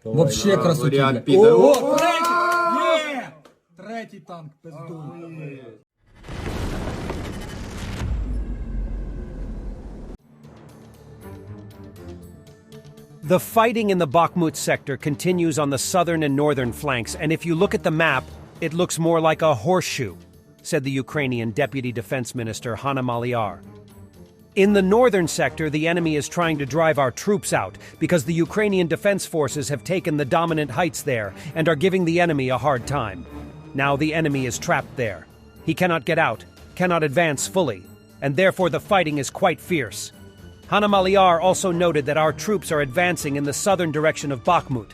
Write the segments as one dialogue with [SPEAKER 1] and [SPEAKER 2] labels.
[SPEAKER 1] Вообще красотуля. О, третій! Є! Третій танк, пиздуй.
[SPEAKER 2] The fighting in the Bakhmut sector continues on the southern and northern flanks, and if you look at the map, it looks more like a horseshoe, said the Ukrainian Deputy Defense Minister Hanna Maliar. In the northern sector, the enemy is trying to drive our troops out because the Ukrainian defense forces have taken the dominant heights there and are giving the enemy a hard time. Now the enemy is trapped there. He cannot get out, cannot advance fully, and therefore the fighting is quite fierce. Hanna Maliar also noted that our troops are advancing in the southern direction of Bakhmut.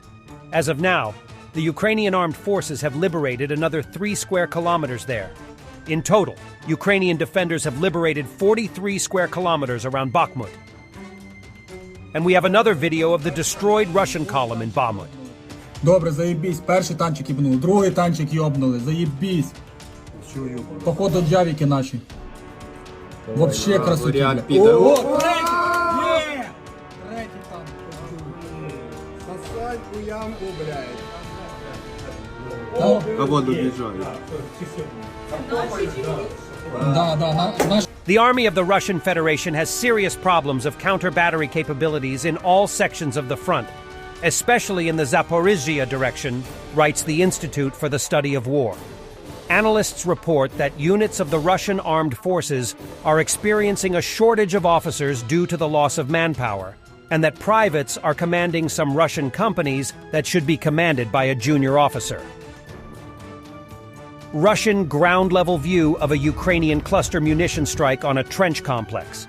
[SPEAKER 2] As of now, the Ukrainian armed forces have liberated another 3 square kilometers there. In total, Ukrainian defenders have liberated 43 square kilometers around Bakhmut. And we have another video of the destroyed Russian column in Bakhmut.
[SPEAKER 1] Добре, заєбісь. Перший танчик їбнув, другий танчик йобнули. Заєбісь. Походу джавіки наші. Вообще красотуля. О, третій! Є! Третій танк, пиздуй.
[SPEAKER 3] Сосать у ямку, блядь.
[SPEAKER 4] А воду бежали.
[SPEAKER 2] The army of the Russian Federation has serious problems of counter-battery capabilities in all sections of the front, especially in the Zaporizhzhia direction, writes the Institute for the Study of War. Analysts report that units of the Russian armed forces are experiencing a shortage of officers due to the loss of manpower, and that privates are commanding some Russian companies that should be commanded by a junior officer. Russian ground-level view of a Ukrainian cluster munition strike on a trench complex.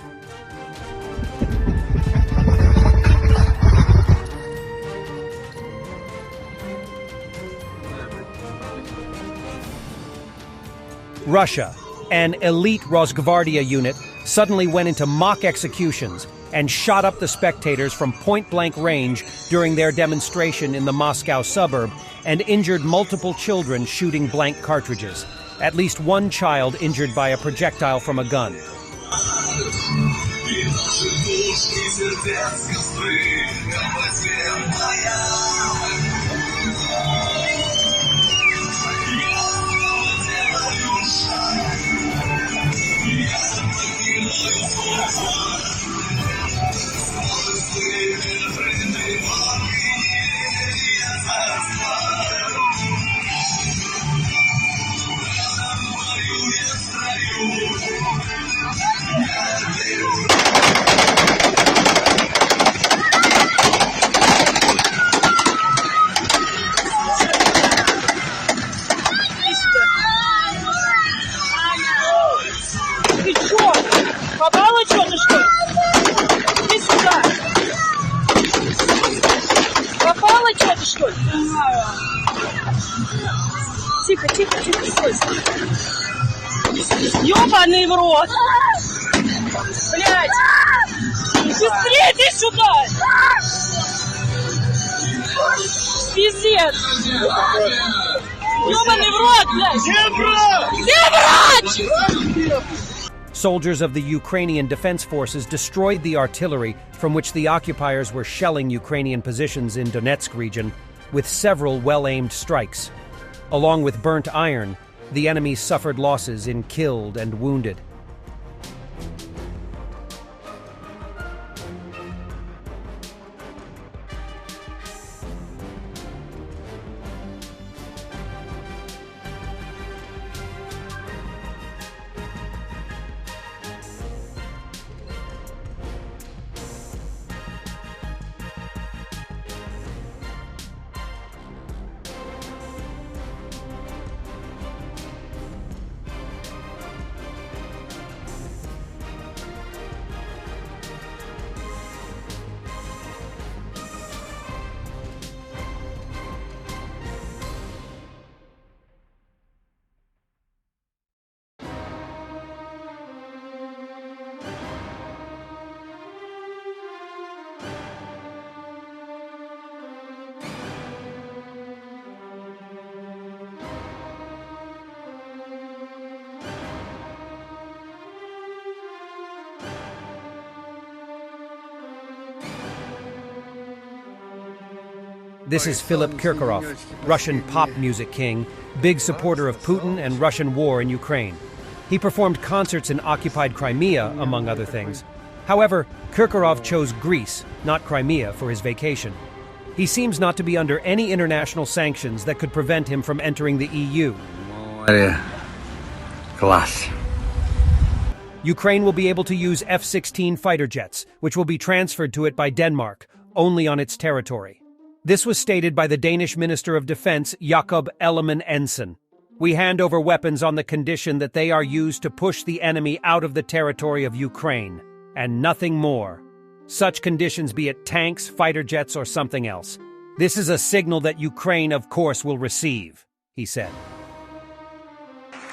[SPEAKER 2] Russia, an elite Rosgvardia unit, suddenly went into mock executions and shot up the spectators from point-blank range during their demonstration in the Moscow suburb and injured multiple children shooting blank cartridges. At least one child injured by a projectile from a gun.
[SPEAKER 5] Попало что-то, что ли? Иди сюда. Попало что-то, что ли? Тихо, тихо, тихо, стой. Ёбаный в рот. Блядь. Быстрее иди сюда. Пиздец. Ёбаный в рот, блядь. Где врач?
[SPEAKER 2] Soldiers of the Ukrainian Defense Forces destroyed the artillery from which the occupiers were shelling Ukrainian positions in Donetsk region with several well-aimed strikes. Along with burnt iron, the enemy suffered losses in killed and wounded. This is Philip Kirkorov, Russian pop music king, big supporter of Putin and Russian war in Ukraine. He performed concerts in occupied Crimea, among other things. However, Kirkorov chose Greece, not Crimea, for his vacation. He seems not to be under any international sanctions that could prevent him from entering the EU.
[SPEAKER 4] Class.
[SPEAKER 2] Ukraine will be able to use F-16 fighter jets, which will be transferred to it by Denmark, only on its territory. This was stated by the Danish Minister of Defense, Jakob Ellemann-Jensen. We hand over weapons on the condition that they are used to push the enemy out of the territory of Ukraine, and nothing more. Such conditions be it tanks, fighter jets, or something else. This is a signal that Ukraine, of course, will receive, he said.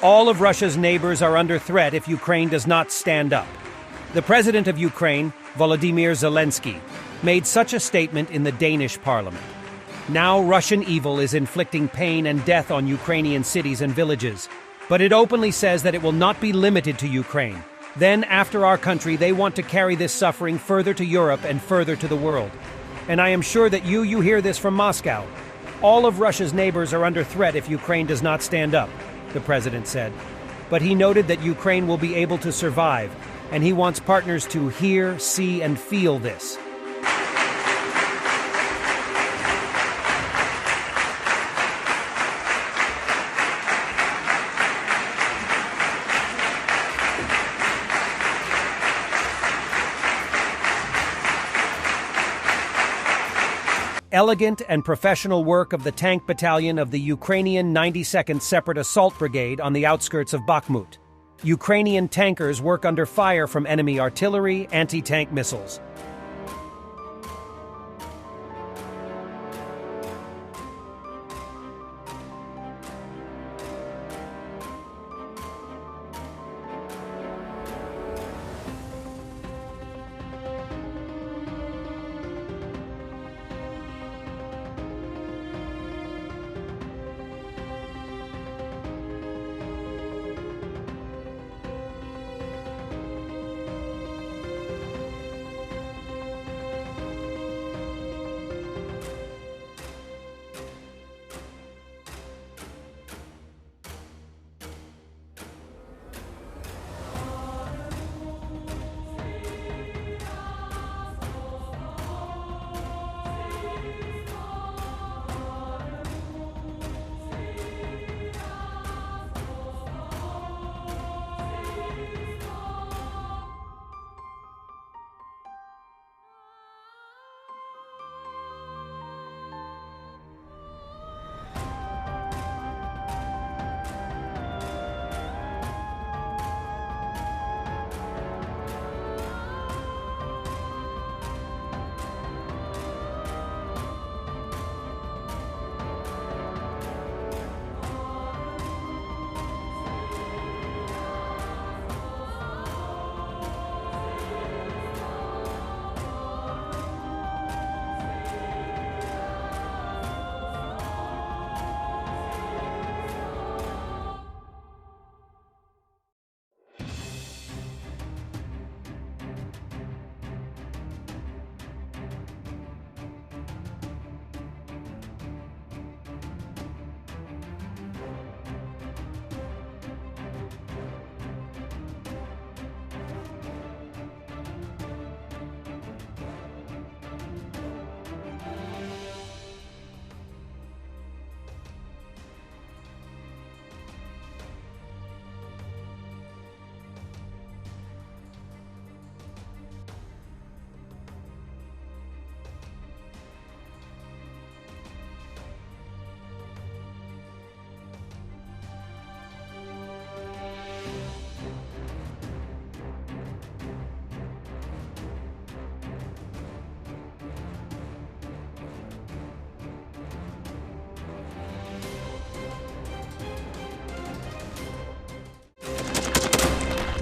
[SPEAKER 2] All of Russia's neighbors are under threat if Ukraine does not stand up. The president of Ukraine, Volodymyr Zelensky, made such a statement in the Danish parliament. Now Russian evil is inflicting pain and death on Ukrainian cities and villages, but it openly says that it will not be limited to Ukraine. Then, after our country, they want to carry this suffering further to Europe and further to the world. And I am sure that you hear this from Moscow. All of Russia's neighbors are under threat if Ukraine does not stand up, the president said. But he noted that Ukraine will be able to survive, and he wants partners to hear, see, and feel this. Elegant and professional work of the tank battalion of the Ukrainian 92nd Separate Assault Brigade on the outskirts of Bakhmut. Ukrainian tankers work under fire from enemy artillery, anti-tank missiles.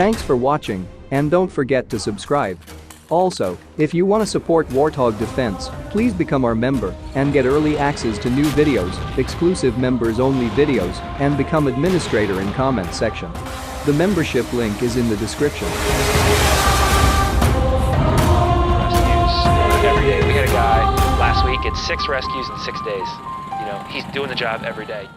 [SPEAKER 6] Thanks for watching, and don't forget to subscribe. Also, if you want to support Warthog Defense, please become our member and get early access to new videos, exclusive members-only videos, and become administrator in comment section. The membership link is in the description.
[SPEAKER 7] Every day we had a guy last week
[SPEAKER 4] did 6 rescues in 6 days. You know, he's doing the job every day.